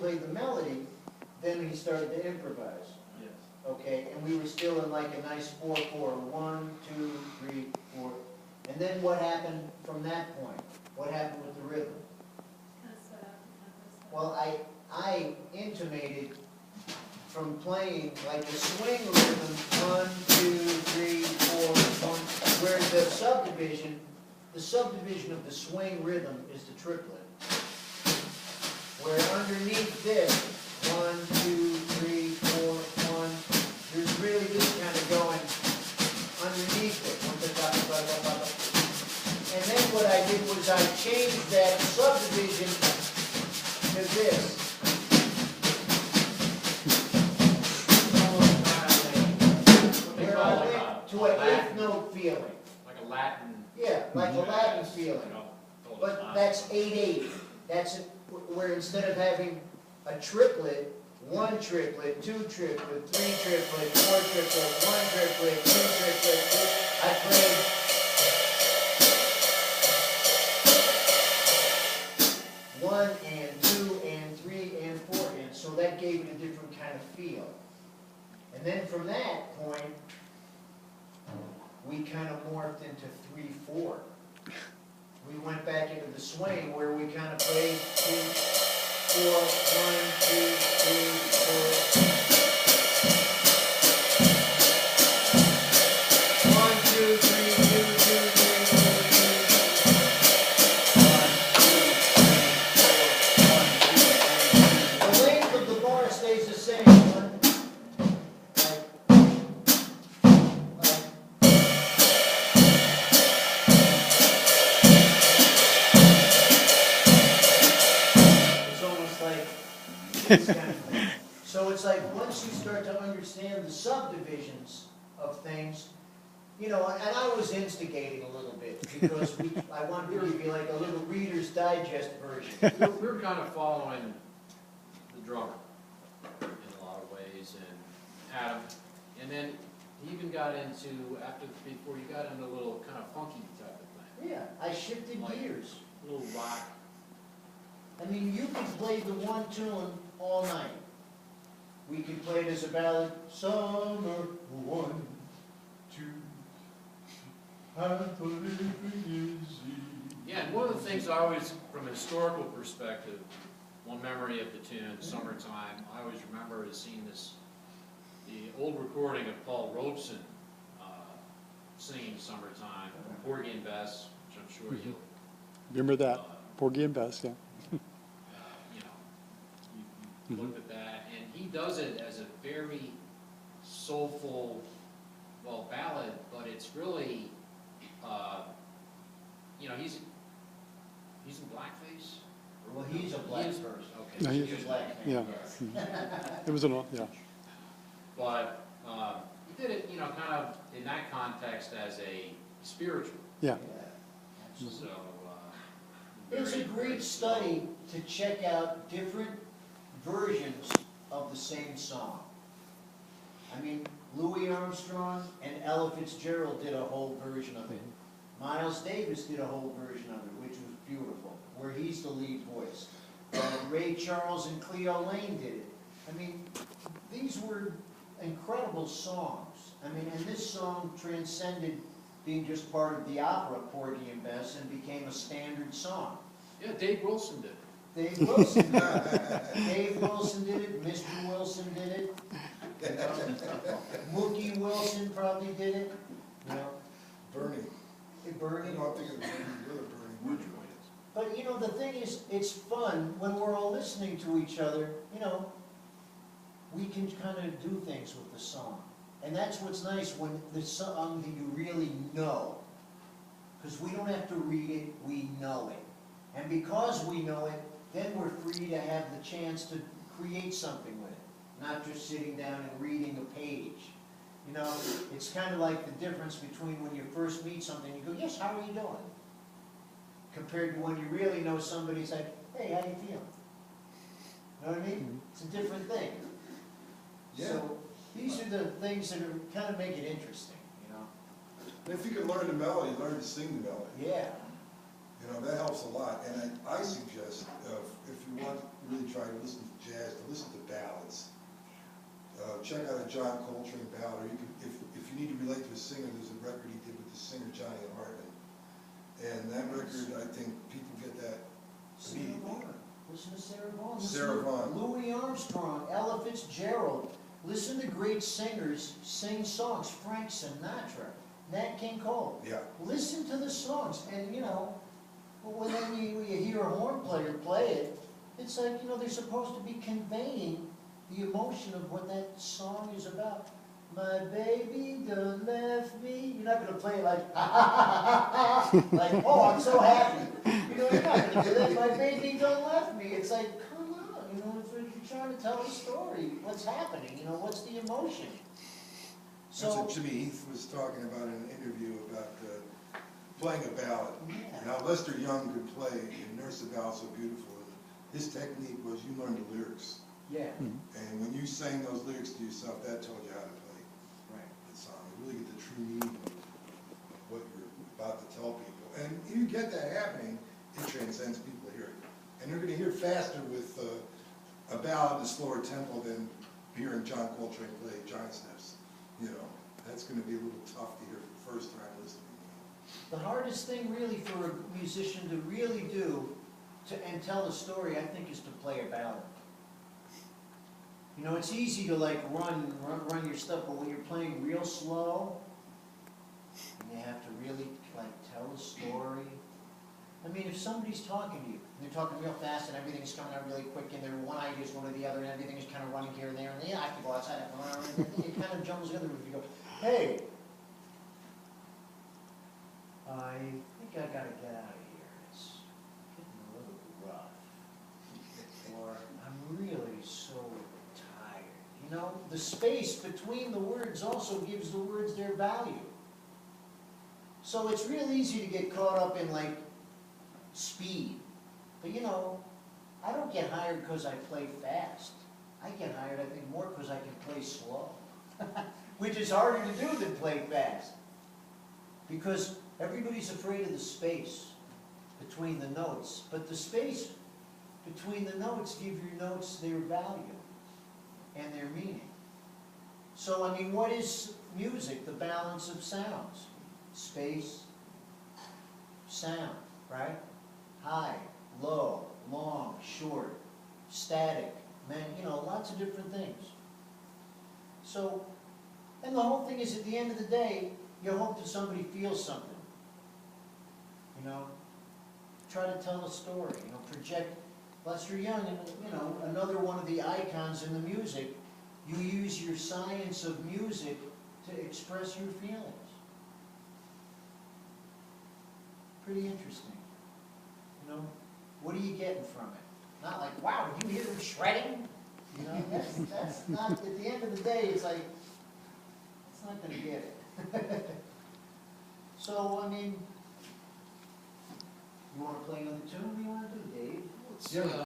played the melody, then he started to improvise. Yes. Okay, and we were still in like a nice 4/4, 1, 2, 3, 4. And then what happened from that point? What happened with the rhythm? Well, I intimated from playing like the swing rhythm, 1, 2, 3, 4, 1, where the subdivision of the swing rhythm is the triplet. Where underneath this, 1, 2, 3, 4, 1, there's really this kind of going underneath it. And then what I did was I changed that subdivision to this. Where I went to an eighth note feeling. Like a Latin. Yeah, like a Latin feeling. But that's 8/8. That's where instead of having a triplet, 1 triplet, 2 triplet, 3 triplet, 4 triplet, 1 triplet, 2 triplet, I played 1 and 2 and 3 and 4 and so that gave it a different kind of feel. And then from that point, we kind of morphed into 3/4. We went back into the swing where we kind of played 2, 4, 1, 2, 3, 4. 1, 2, 3, 2, 2, 3, 4, 1, 2, 3, 4, 1, 2, 3. The length of the bar stays the same. So it's like once you start to understand the subdivisions of things, you know, and I was instigating a little bit because I wanted to be like a little Reader's Digest version. We were kind of following the drummer in a lot of ways, and Adam, and then he even got into, before you got into a little kind of funky type of thing. Yeah, I shifted gears. A little rock. I mean, you could play the one tune all night. We could play it as a ballad. Summer, 1, 2, yeah, and one of the things I always, from a historical perspective, one memory of the tune, Summertime, I always remember is seeing the old recording of Paul Robeson singing Summertime, Porgy and Bess, which I'm sure you'll remember that, Porgy and Bess, yeah. You looked at that, and he does it as a very soulful, well, ballad, but it's really, he's in blackface. Well, he's a black person. Okay. No, He's a black man, yeah. yes. It was yeah. But he did it, kind of in that context as a spiritual. Yeah. So. It's a great study to check out different versions of the same song. I mean, Louis Armstrong and Ella Fitzgerald did a whole version of it. Miles Davis did a whole version of it, which was beautiful, where he's the lead voice. Ray Charles and Cleo Lane did it. I mean, these were incredible songs. I mean, and this song transcended being just part of the opera, Porgy and Bess, and became a standard song. Yeah, Dave Wilson did it. Dave Wilson did it. Dave Wilson did it. Mr. Wilson did it. Mookie Wilson probably did it. You know, Bernie. Bernie. No, I'm thinking of Bernie, the other Bernie. Woodrow. But you know, the thing is, it's fun when we're all listening to each other. You know, we can kind of do things with the song, and that's what's nice when the song that you really know, because we don't have to read it, we know it. And because we know it, then we're free to have the chance to create something with it, not just sitting down and reading a page. You know, it's kind of like the difference between when you first meet something, you go, yes, how are you doing? Compared to when you really know somebody's like, hey, how you feeling? You know what I mean? It's a different thing. Yeah. So these are the things that are kind of make it interesting, you know? And if you can learn the melody, learn to sing the melody. Yeah. You know, that helps a lot, and I suggest, if you want to really try to listen to jazz, to listen to ballads. Check out a John Coltrane ballad, or you can, if you need to relate to a singer, there's a record he did with the singer Johnny Hartman. And that record, I think people get that Sarah immediately. Vaughan. Listen to Sarah Vaughan. Sarah Listen to Vaughan. Louis Armstrong, Ella Fitzgerald. Listen to great singers sing songs. Frank Sinatra, Nat King Cole. Yeah, Listen to the songs, and you know, when then you hear a horn player play it, it's like, you know, they're supposed to be conveying the emotion of what that song is about. My baby done left me. You're not gonna play it like, ha ha ha ha ha, like, oh, I'm so happy. You know, you're not gonna do that. My baby done left me. It's like, come on, you know, if you're trying to tell a story, what's happening, you know, what's the emotion? that's So, what Jimmy Heath was talking about in an interview about playing a ballad. yeah. Now, Lester Young could play and nurse the ballad so beautiful, and his technique was you learned the lyrics. Yeah, And when you sang those lyrics to yourself, that told you how to play right. the song. You really get the true meaning of what you're about to tell people. And you get that happening, it transcends people to hear it. And they're gonna hear faster with a ballad in a slower tempo than hearing John Coltrane play giant steps. You know, that's gonna be a little tough to hear for the first time listening. The hardest thing really for a musician to really do and tell the story, I think, is to play a ballad. You know, it's easy to like run your stuff, but when you're playing real slow, and you have to really like tell a story. I mean, if somebody's talking to you, and they're talking real fast and everything's coming out really quick, and their one idea is going to the other, and everything is kind of running here and there, and then I have to go outside, and it kind of jumbles together if you go, hey, I think I gotta get out of here. It's getting a little rough. Or I'm really so tired. You know, the space between the words also gives the words their value. So it's real easy to get caught up in like speed. But you know, I don't get hired because I play fast. I get hired, I think, more because I can play slow. Which is harder to do than play fast. Because everybody's afraid of the space between the notes. But the space between the notes give your notes their value and their meaning. So, I mean, what is music? The balance of sounds. Space, sound, right? High, low, long, short, static, you know, lots of different things. So, and the whole thing is, at the end of the day, you hope that somebody feels something. You know, try to tell a story, you know, project. Lester Young, you know, another one of the icons in the music, you use your science of music to express your feelings. Pretty interesting. You know, what are you getting from it? Not like, wow, did you hear them shredding? You know, that's not, at the end of the day, it's like, it's not going to get it. So, I mean, you want to play another tune? What do you want to do, Dave? Let's, Yeah.